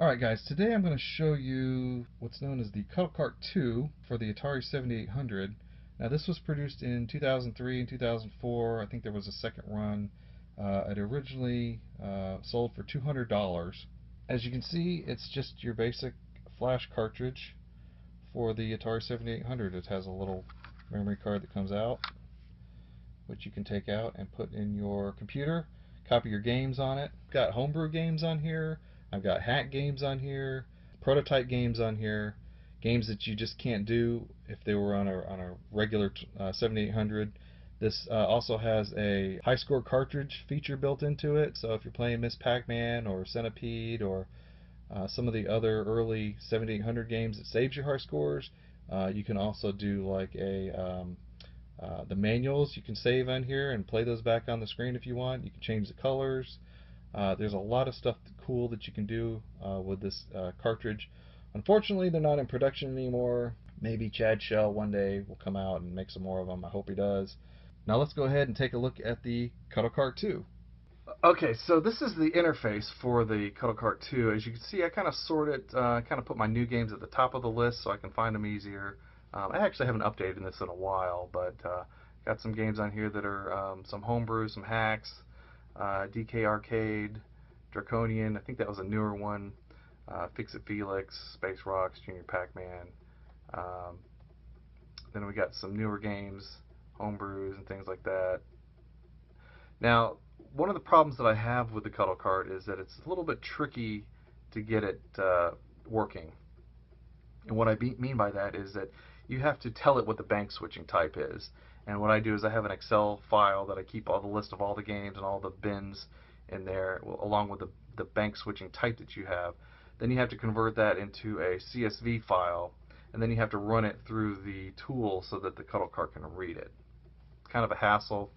Alright guys, today I'm going to show you what's known as the Cuttle Cart 2 for the Atari 7800. Now this was produced in 2003 and 2004. I think there was a second run. It originally sold for $200. As you can see, it's just your basic flash cartridge for the Atari 7800. It has a little memory card that comes out, which you can take out and put in your computer, copy your games on it. Got homebrew games on here. I've got hack games on here, prototype games on here, games that you just can't do if they were on a regular 7800. This also has a high score cartridge feature built into it, so if you're playing Miss Pac-Man or Centipede or some of the other early 7800 games that saves your high scores, you can also do like the manuals you can save on here and play those back on the screen if you want. You can change the colors. There's a lot of stuff cool that you can do with this cartridge. Unfortunately, they're not in production anymore. Maybe Chad Shell one day will come out and make some more of them. I hope he does. Now let's go ahead and take a look at the Cuttle Cart 2. Okay, so this is the interface for the Cuttle Cart 2. As you can see, I kind of sort it, kind of put my new games at the top of the list so I can find them easier. I actually haven't updated this in a while, but got some games on here that are some homebrew, some hacks. DK Arcade, Draconian, I think that was a newer one, Fix It Felix, Space Rocks, Junior Pac-Man. Then we got some newer games, homebrews and things like that. Now, one of the problems that I have with the Cuttle Cart is that it's a little bit tricky to get it working. And what I mean by that is that you have to tell it what the bank switching type is. And what I do is I have an Excel file that I keep all the list of all the games and all the bins in there, along with the bank switching type that you have. Then you have to convert that into a CSV file, and then you have to run it through the tool so that the Cuttle Cart can read it. It's kind of a hassle,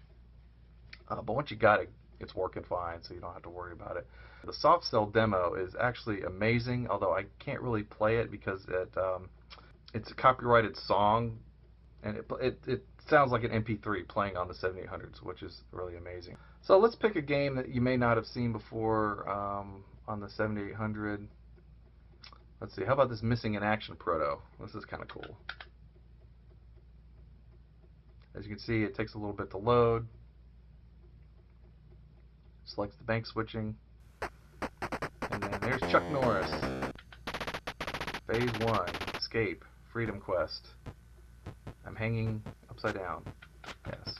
but once you got it, it's working fine, so you don't have to worry about it. The soft cell demo is actually amazing, although I can't really play it because it's a copyrighted song, and it sounds like an MP3 playing on the 7800s, which is really amazing. So let's pick a game that you may not have seen before on the 7800. Let's see, how about this Missing in Action Proto? This is kind of cool. As you can see, it takes a little bit to load. Selects the bank switching. And then there's Chuck Norris. Phase 1, Escape, Freedom Quest. I'm hanging upside down. Yes.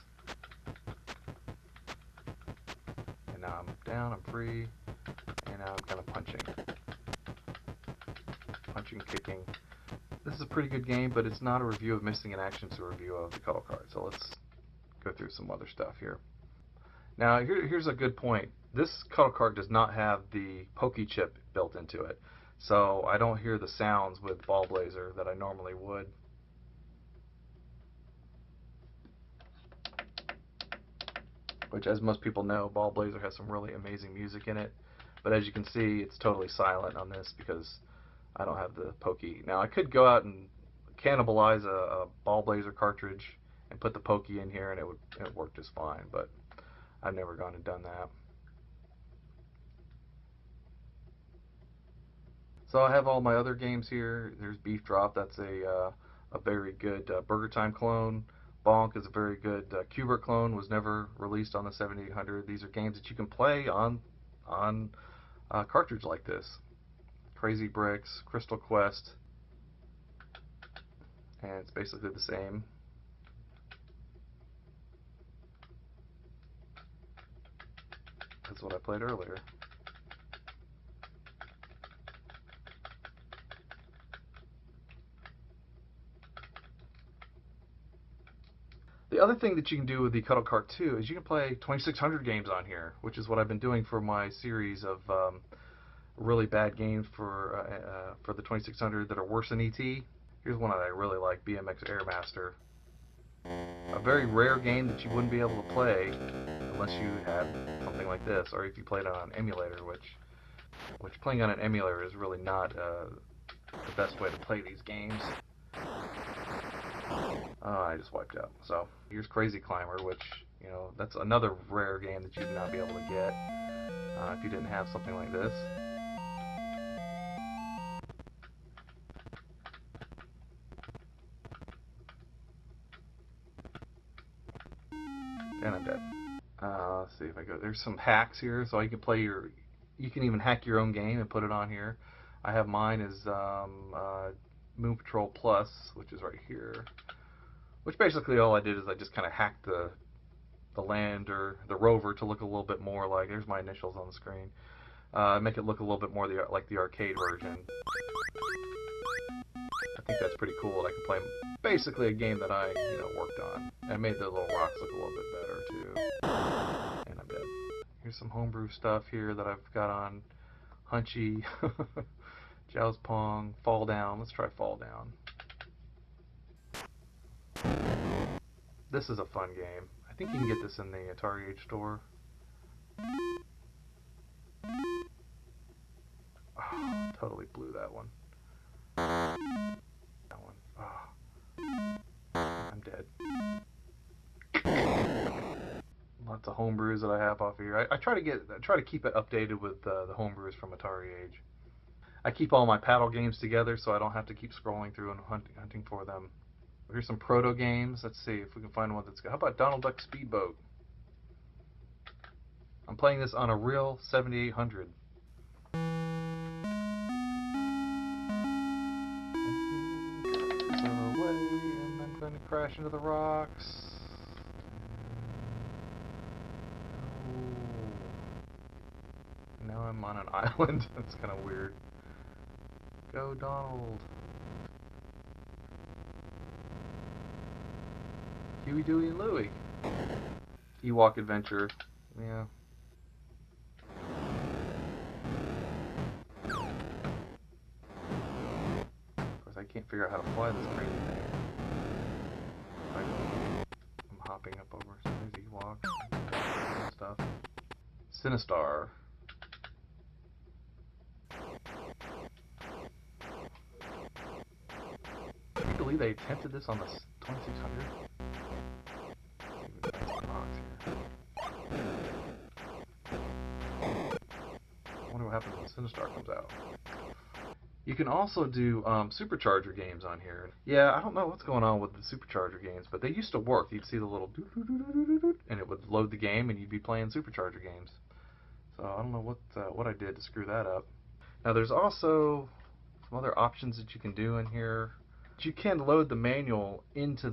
And now I'm down, I'm free. And now I'm kind of punching. Punching, kicking. This is a pretty good game, but it's not a review of Missing in Action, it's a review of the Cuttle Cart. So let's go through some other stuff here. Now, here's a good point. This Cuttle Cart does not have the Pokey chip built into it. So I don't hear the sounds with Ball Blazer that I normally would. Which, as most people know, Ball Blazer has some really amazing music in it. But as you can see, it's totally silent on this because I don't have the Pokey. Now, I could go out and cannibalize a Ball Blazer cartridge and put the Pokey in here, and it would work just fine. But I've never gone and done that. So I have all my other games here. There's Beef Drop. That's a very good Burger Time clone. Bonk is a very good Qbert clone. Was never released on the 7800. These are games that you can play on a cartridge like this. Crazy Bricks, Crystal Quest, and it's basically the same. That's what I played earlier. The other thing that you can do with the Cuttle Cart 2 is you can play 2600 games on here, which is what I've been doing for my series of really bad games for the 2600 that are worse than ET. Here's one that I really like, Bmx Air Master. A very rare game that you wouldn't be able to play unless you had something like this, or if you played on an emulator, which playing on an emulator is really not the best way to play these games. Oh, I just wiped out. So here's Crazy Climber, which, you know, that's another rare game that you'd not be able to get if you didn't have something like this. And I'm dead. Let's see if I go. There's some hacks here, so you can play your. You can even hack your own game and put it on here. I have mine as Moon Patrol Plus, which is right here. Which basically all I did is I just kind of hacked the land or the rover to look a little bit more like. There's my initials on the screen. Make it look a little bit more like the arcade version. I think that's pretty cool. I can play basically a game that I worked on. I made the little rocks look a little bit better too. And I'm dead. Here's some homebrew stuff here that I've got on Hunchy, Jow's Pong, Fall Down. Let's try Fall Down. This is a fun game. I think you can get this in the Atari Age store. Oh, totally blew that one. That one. Oh. I'm dead. Lots of homebrews that I have off here. I try to keep it updated with the homebrews from Atari Age. I keep all my paddle games together so I don't have to keep scrolling through and hunting for them. Here's some Proto games. Let's see if we can find one that's good. How about Donald Duck Speedboat? I'm playing this on a real 7800. And I'm going to crash into the rocks. Oh. Now I'm on an island. That's kind of weird. Go, Donald. Huey, Dewey, and Louie. Ewok Adventure. Yeah. Of course, I can't figure out how to fly this crazy thing. I'm hopping up over some of these Ewoks and stuff. Sinistar. Can you believe they attempted this on the 2600? I wonder what happens when Sinistar comes out. You can also do supercharger games on here. Yeah, I don't know what's going on with the supercharger games, but they used to work. You'd see the little and it would load the game, and you'd be playing supercharger games. So I don't know what I did to screw that up. Now there's also some other options that you can do in here. You can load the manual into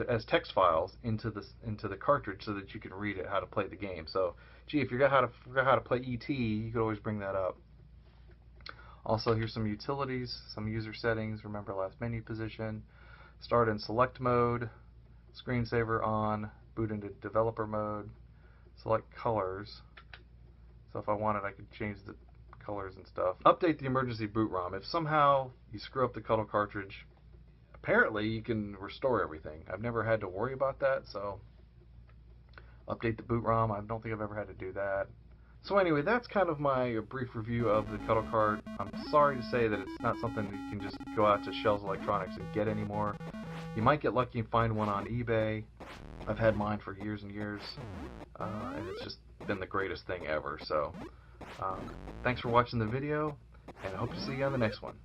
as text files into the cartridge so that you can read it how to play the game. So, gee, if you forgot how to play E.T., you could always bring that up. Also, here's some utilities, some user settings. Remember last menu position, start in select mode, screensaver on, boot into developer mode, select colors. So if I wanted, I could change the colors and stuff. Update the emergency boot ROM. If somehow you screw up the Cuttle cartridge, apparently you can restore everything. I've never had to worry about that, so update the boot ROM. I don't think I've ever had to do that. So anyway, that's kind of my brief review of the Cuttle Cart. I'm sorry to say that it's not something that you can just go out to Shells Electronics and get anymore. You might get lucky and find one on eBay. I've had mine for years and years, and it's just been the greatest thing ever. So thanks for watching the video, and I hope to see you on the next one.